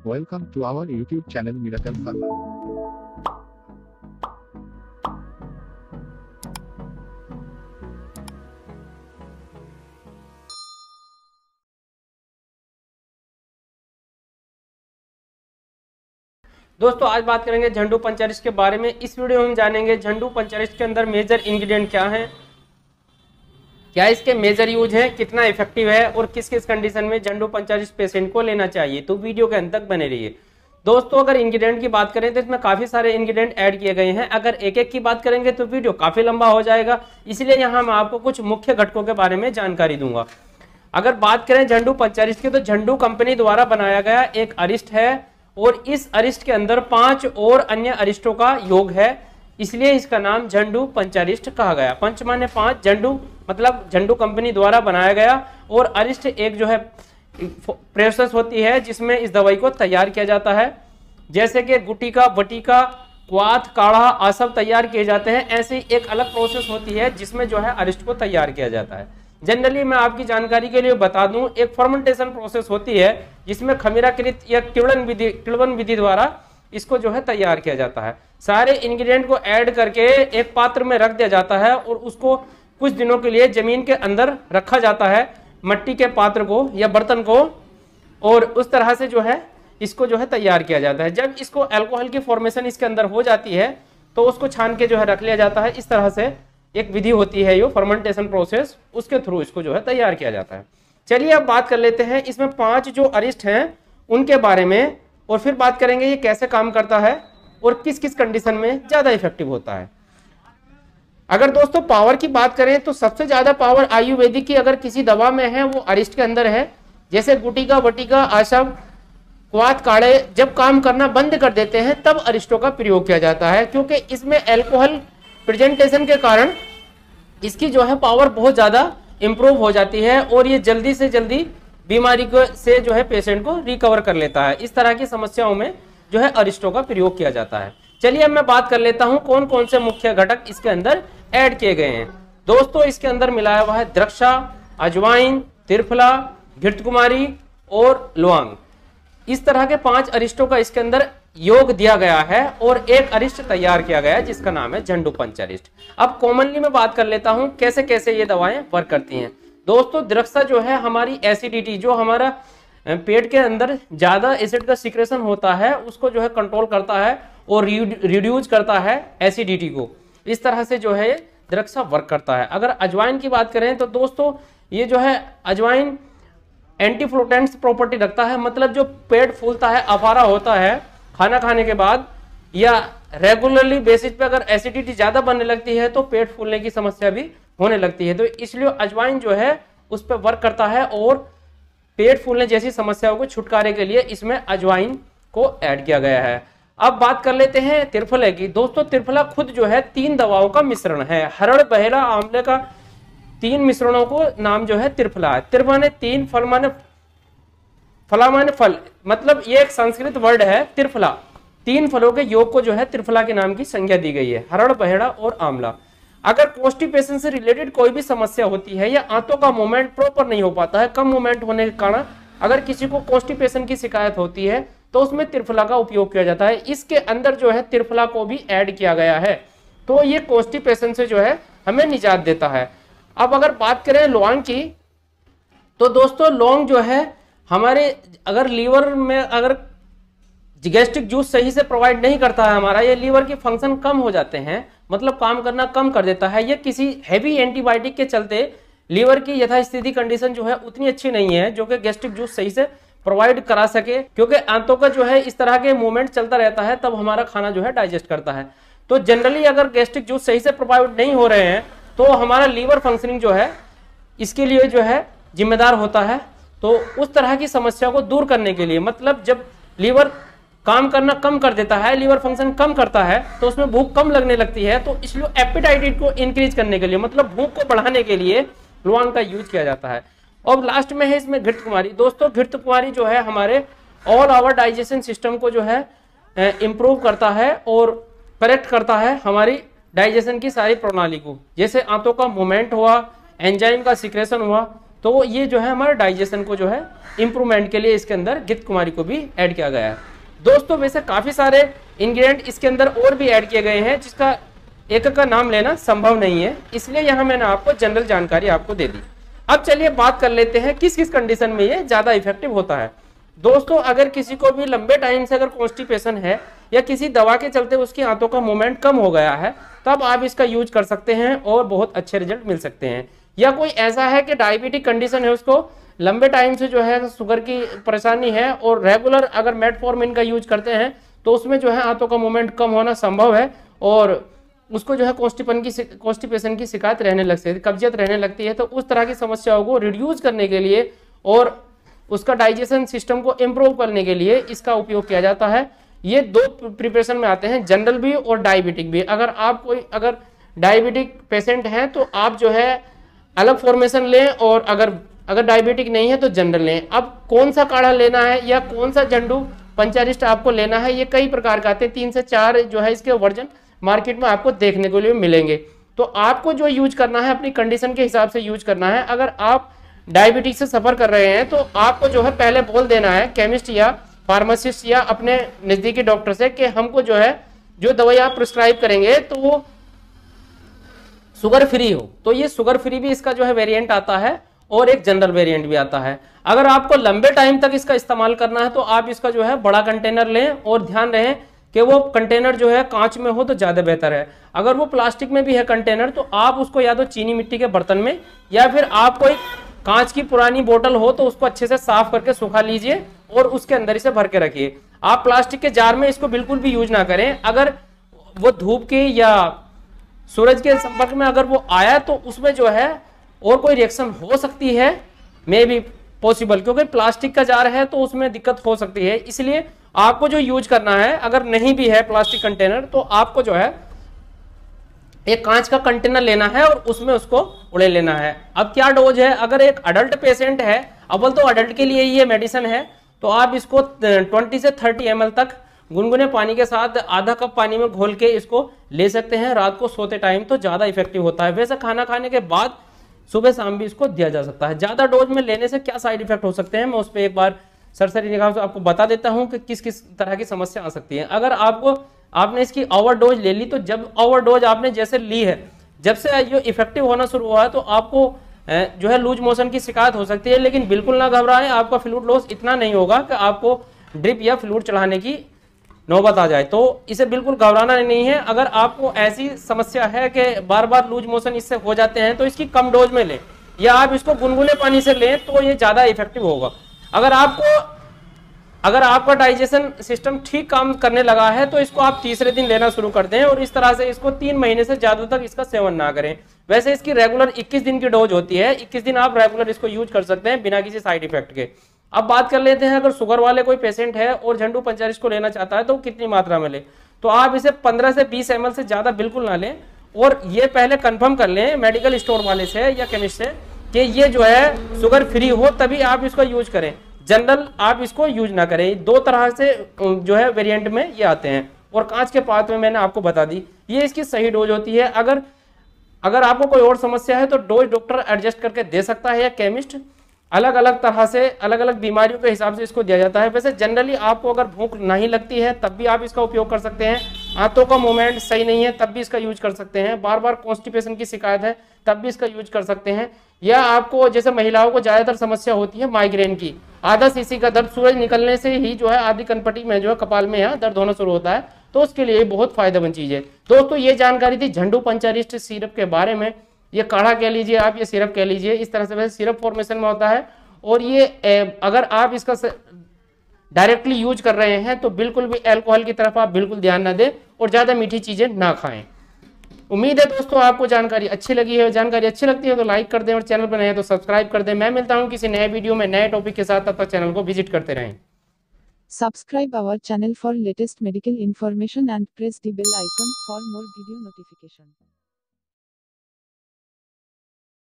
Welcome to our YouTube channel Miracle Pharma. दोस्तों आज बात करेंगे झंडू पंचरिष्ठ के बारे में। इस वीडियो में हम जानेंगे झंडू पंचरिष्ठ के अंदर मेजर इंग्रेडिएंट क्या हैं, क्या इसके मेजर यूज है, कितना इफेक्टिव है और किस किस कंडीशन में झंडू पंचरिष्ठ पेशेंट को लेना चाहिए। तो वीडियो के अंत तक बने रहिए। दोस्तों अगर इंग्रेडिएंट की बात करें तो इसमें काफी सारे इंग्रेडिएंट ऐड किए गए हैं। अगर एक एक की बात करेंगे तो वीडियो काफी लंबा हो जाएगा, इसलिए यहाँ मैं आपको कुछ मुख्य घटकों के बारे में जानकारी दूंगा। अगर बात करें झंडू पंचरिष्ठ की तो झंडू कंपनी द्वारा बनाया गया एक अरिष्ट है और इस अरिष्ट के अंदर 5 और अन्य अरिष्टों का योग है, इसलिए इसका नाम झंडू पंचरिष्ठ कहा गया। पंच माने 5, झंडू मतलब झंडू कंपनी द्वारा बनाया गया और अरिष्ट एक जो है प्रोसेस होती है जिसमें इस दवाई को तैयार किया जाता है। जैसे कि गुटिका, बटिका, क्वाथ, काढ़ा आसव तैयार किए जाते हैं, ऐसी एक अलग प्रोसेस होती है जिसमें जो है अरिष्ट को तैयार किया जाता है। जनरली मैं आपकी जानकारी के लिए बता दूं, एक फर्मेंटेशन प्रोसेस होती है जिसमें खमीराकृत या किण्वन विधि द्वारा इसको जो है तैयार किया जाता है। सारे इंग्रेडिएंट को ऐड करके एक पात्र में रख दिया जाता है और उसको कुछ दिनों के लिए जमीन के अंदर रखा जाता है, मट्टी के पात्र को या बर्तन को, और उस तरह से जो है इसको जो है तैयार किया जाता है। जब इसको अल्कोहल की फॉर्मेशन इसके अंदर हो जाती है तो उसको छान के जो है रख लिया जाता है। इस तरह से एक विधि होती है ये फर्मेंटेशन प्रोसेस, उसके थ्रू इसको जो है तैयार किया जाता है। चलिए अब बात कर लेते हैं इसमें 5 जो अरिष्ट हैं उनके बारे में, और फिर बात करेंगे ये कैसे काम करता है और किस किस कंडीशन में ज्यादा इफेक्टिव होता है। अगर दोस्तों पावर की बात करें तो सबसे ज्यादा पावर आयुर्वेदिक की अगर किसी दवा में है वो अरिष्ट के अंदर है। जैसे गुटिका, बटिका, आसव, क्वाथ, काढ़े जब काम करना बंद कर देते हैं तब अरिष्टों का प्रयोग किया जाता है, क्योंकि इसमें अल्कोहल प्रेजेंटेशन के कारण इसकी जो है पावर बहुत ज्यादा इंप्रूव हो जाती है और ये जल्दी से जल्दी बीमारी को से जो है पेशेंट को रिकवर कर लेता है। इस तरह की समस्याओं में जो है अरिष्टों का प्रयोग किया जाता है। चलिए अब मैं बात कर लेता हूं कौन कौन से मुख्य घटक इसके अंदर ऐड किए गए हैं। दोस्तों इसके अंदर मिलाया हुआ है द्रक्षा, अजवाइन, त्रिफला, घृतकुमारी और लौंग। इस तरह के 5 अरिष्टों का इसके अंदर योग दिया गया है और एक अरिष्ट तैयार किया गया है जिसका नाम है झंडू पंचरिष्ठ। अब कॉमनली मैं बात कर लेता हूं कैसे कैसे ये दवाएं वर्क करती हैं। दोस्तों द्रक्षा जो है हमारी एसिडिटी, जो हमारा पेट के अंदर ज्यादा एसिड का सिक्रेशन होता है उसको जो है कंट्रोल करता है और रिड्यूस करता है एसिडिटी को। इस तरह से जो है द्रक्षा वर्क करता है। अगर अजवाइन की बात करें तो दोस्तों ये जो है अजवाइन एंटीफ्लोटेंट्स प्रॉपर्टी रखता है, मतलब जो पेट फूलता है, अफारा होता है खाना खाने के बाद या रेगुलरली बेसिस पे अगर एसिडिटी ज्यादा बनने लगती है तो पेट फूलने की समस्या भी होने लगती है, तो इसलिए अजवाइन जो है उस पर वर्क करता है और पेट फूलने जैसी समस्याओं को छुटकारे के लिए इसमें अजवाइन को ऐड किया गया है। अब बात कर लेते हैं त्रिफला की। दोस्तों त्रिफला खुद जो है 3 दवाओं का मिश्रण है। हरड़, बहेड़ा, आंवले का 3 मिश्रणों को नाम जो है त्रिफला है। त्रिफला ने 3, फल माने फला माने फल, मतलब ये एक संस्कृत वर्ड है त्रिफला। 3 फलों के योग को जो है त्रिफला के नाम की संज्ञा दी गई है, हरड़, बहेड़ा और आंवला। अगर कॉन्स्टिपेशन से रिलेटेड कोई भी समस्या होती है या आंतों का मूवमेंट प्रॉपर नहीं हो पाता है, कम मूवमेंट होने के कारण अगर किसी को कॉन्स्टिपेशन की शिकायत होती है तो उसमें त्रिफला का उपयोग किया जाता है। इसके अंदर जो है त्रिफला को भी ऐड किया गया है, तो ये कॉन्स्टिपेशन से जो है हमें निजात देता है। अब अगर बात करें लौंग की तो दोस्तों लौंग जो है हमारे अगर लीवर में अगर गैस्ट्रिक जूस सही से प्रोवाइड नहीं करता है हमारा, ये लीवर के फंक्शन कम हो जाते हैं, मतलब काम करना कम कर देता है। ये किसी हैवी एंटीबायोटिक के चलते लीवर की यथास्थिति कंडीशन जो है उतनी अच्छी नहीं है जो कि गैस्ट्रिक जूस सही से प्रोवाइड करा सके, क्योंकि आंतों का जो है इस तरह के मूवमेंट चलता रहता है तब हमारा खाना जो है डाइजेस्ट करता है। तो जनरली अगर गैस्ट्रिक जूस सही से प्रोवाइड नहीं हो रहे हैं तो हमारा लीवर फंक्शनिंग जो है इसके लिए जो है जिम्मेदार होता है। तो उस तरह की समस्या को दूर करने के लिए, मतलब जब लीवर काम करना कम कर देता है, लीवर फंक्शन कम करता है तो उसमें भूख कम लगने लगती है, तो इसलिए एपेटाइट को इंक्रीज करने के लिए, मतलब भूख को बढ़ाने के लिए लौंग का यूज किया जाता है। और लास्ट में है इसमें घृतकुमारी। दोस्तों घृतकुमारी जो है हमारे ऑल आवर डाइजेशन सिस्टम को जो है इंप्रूव करता है और करेक्ट करता है हमारी डाइजेशन की सारी प्रणाली को। जैसे आंतों का मूवमेंट हुआ, एंजाइम का सिक्रेशन हुआ, तो ये जो है हमारे डाइजेशन को जो है इंप्रूवमेंट के लिए इसके अंदर गिद्ध कुमारी को भी ऐड किया गया है। दोस्तों वैसे काफी सारे इंग्रेडिएंट इसके अंदर और भी ऐड किए गए हैं जिसका एक का नाम लेना संभव नहीं है, इसलिए यहाँ मैंने आपको जनरल जानकारी आपको दे दी। अब चलिए बात कर लेते हैं किस किस कंडीशन में ये ज्यादा इफेक्टिव होता है। दोस्तों अगर किसी को भी लंबे टाइम से अगर कॉन्स्टिपेशन है या किसी दवा के चलते उसकी आंतों का मूवमेंट कम हो गया है, तब आप इसका यूज कर सकते हैं और बहुत अच्छे रिजल्ट मिल सकते हैं। या कोई ऐसा है कि डायबिटिक कंडीशन है, उसको लंबे टाइम से जो है शुगर की परेशानी है और रेगुलर अगर मेटफॉर्मिन का यूज करते हैं तो उसमें जो है आंतों का मूवमेंट कम होना संभव है और उसको जो है कॉन्स्टिपेशन की शिकायत रहने लगती है, कब्जियत रहने लगती है। तो उस तरह की समस्याओं को रिड्यूस करने के लिए और उसका डाइजेशन सिस्टम को इम्प्रूव करने के लिए इसका उपयोग किया जाता है। ये दो प्रिपरेशन में आते हैं, जनरल भी और डायबिटिक भी। अगर आप कोई अगर डायबिटिक पेशेंट हैं तो आप जो है अलग फॉर्मेशन लें और अगर डायबिटिक नहीं है तो जनरल लें। अब कौन सा काढ़ा लेना है या कौन सा झंडू पंचारिस्ट आपको लेना है, ये कई प्रकार का आते हैं, 3 से 4 जो है इसके वर्जन मार्केट में आपको देखने को लिए मिलेंगे। तो आपको जो यूज करना है अपनी कंडीशन के हिसाब से यूज करना है। अगर आप डायबिटीज से सफर कर रहे हैं तो आपको जो है पहले बोल देना है केमिस्ट या फार्मासिस्ट या अपने नजदीकी डॉक्टर से कि हमको जो है जो दवाई आप प्रिस्क्राइब करेंगे तो वो शुगर फ्री हो। तो ये शुगर फ्री भी इसका जो है वेरिएंट आता है और एक जनरल वेरिएंट भी आता है। अगर आपको लंबे टाइम तक इसका इस्तेमाल करना है तो आप इसका जो है बड़ा कंटेनर लें और ध्यान रहे कि वो कंटेनर जो है कांच में हो तो ज्यादा बेहतर है। अगर वो प्लास्टिक में भी है कंटेनर तो आप उसको या तो चीनी मिट्टी के बर्तन में या फिर आप कोई कांच की पुरानी बोतल हो तो उसको अच्छे से साफ करके सुखा लीजिए और उसके अंदर इसे भर के रखिए। आप प्लास्टिक के जार में इसको बिल्कुल भी यूज ना करें। अगर वो धूप के या सूरज के संपर्क में अगर वो आया तो उसमें जो है और कोई रिएक्शन हो सकती है, मे बी पॉसिबल, क्योंकि प्लास्टिक का जार है तो उसमें दिक्कत हो सकती है। इसलिए आपको जो यूज करना है, अगर नहीं भी है प्लास्टिक कंटेनर तो आपको जो है एक कांच का कंटेनर लेना है और उसमें उसको उड़े लेना है। अब क्या डोज है, अगर एक अडल्ट पेशेंट है, अव्वल तो अडल्ट के लिए ये मेडिसिन है, तो आप इसको 20 से 30 ml तक गुनगुने पानी के साथ आधा कप पानी में घोल के इसको ले सकते हैं रात को सोते टाइम, तो ज्यादा इफेक्टिव होता है। वैसे खाना खाने के बाद सुबह शाम भी इसको दिया जा सकता है। ज्यादा डोज में लेने से क्या साइड इफेक्ट हो सकते हैं मैं उस पर एक बार सरसरी निगाह से आपको बता देता हूं कि किस किस तरह की समस्या आ सकती है। अगर आपने इसकी ओवरडोज ले ली तो जब ओवरडोज आपने जैसे ली है, जब से ये इफेक्टिव होना शुरू हुआ है तो आपको जो है लूज मोशन की शिकायत हो सकती है। लेकिन बिल्कुल ना घबराएं, आपका फ्लूइड लॉस इतना नहीं होगा कि आपको ड्रिप या फ्लूइड चढ़ाने की नौबत आ जाए, तो इसे बिल्कुल घबराना नहीं है। अगर आपको ऐसी समस्या है कि बार बार लूज मोशन इससे हो जाते हैं तो इसकी कम डोज में लें या आप इसको गुनगुने पानी से लें तो ये ज्यादा इफेक्टिव होगा। अगर आपका डाइजेशन सिस्टम ठीक काम करने लगा है तो इसको आप तीसरे दिन लेना शुरू कर दें और इस तरह से इसको 3 महीने से ज्यादा तक इसका सेवन ना करें। वैसे इसकी रेगुलर 21 दिन की डोज होती है, 21 दिन आप रेगुलर इसको यूज कर सकते हैं बिना किसी साइड इफेक्ट के। अब बात कर लेते हैं, अगर शुगर वाले कोई पेशेंट है और झंडू पंचारिस्ट को लेना चाहता है तो कितनी मात्रा में ले, तो आप इसे 15 से 20 ml से ज्यादा बिल्कुल ना लें और ये पहले कंफर्म कर लें मेडिकल स्टोर वाले से या केमिस्ट से कि ये जो है शुगर फ्री हो, तभी आप इसको यूज करें। जनरल आप इसको यूज ना करें। 2 तरह से जो है वेरिएंट में ये आते हैं और कांच के पात्र में मैंने आपको बता दी, ये इसकी सही डोज होती है। अगर आपको कोई और समस्या है तो डोज डॉक्टर एडजस्ट करके दे सकता है या केमिस्ट, अलग अलग तरह से अलग अलग बीमारियों के हिसाब से इसको दिया जाता है। वैसे जनरली आपको अगर भूख नहीं लगती है तब भी आप इसका उपयोग कर सकते हैं, हाथों का मूवमेंट सही नहीं है तब भी इसका यूज कर सकते हैं, बार बार कॉन्स्टिपेशन की शिकायत है तब भी इसका यूज कर सकते हैं, या आपको जैसे महिलाओं को ज्यादातर समस्या होती है माइग्रेन की, आधा सीसी का दर्द सूरज निकलने से ही जो है आधी कनपटी में जो है कपाल में यहाँ दर्द होना शुरू होता है, तो उसके लिए बहुत फायदेमंद चीज है। दोस्तों ये जानकारी थी झंडू पंचारिस्ट सिरप के बारे में। ये काढ़ा कह लीजिए आप, ये सिरप कह लीजिए, इस तरह से वैसे सिरप फॉर्मेशन में होता है और ये अगर आप इसका डायरेक्टली यूज कर रहे हैं तो बिल्कुल भी अल्कोहल की तरफ आप बिल्कुल ध्यान ना दें और ज्यादा मीठी चीजें ना खाएं। उम्मीद है दोस्तों आपको जानकारी अच्छी लगी है। जानकारी अच्छी लगती है तो लाइक कर दें और चैनल पर नए हैं तो सब्सक्राइब कर दें। मैं मिलता हूं किसी नए वीडियो में नए टॉपिक के साथ, तब तक चैनल को विजिट करते रहें। Subscribe our channel for latest medical information and press the bell icon for more video notification.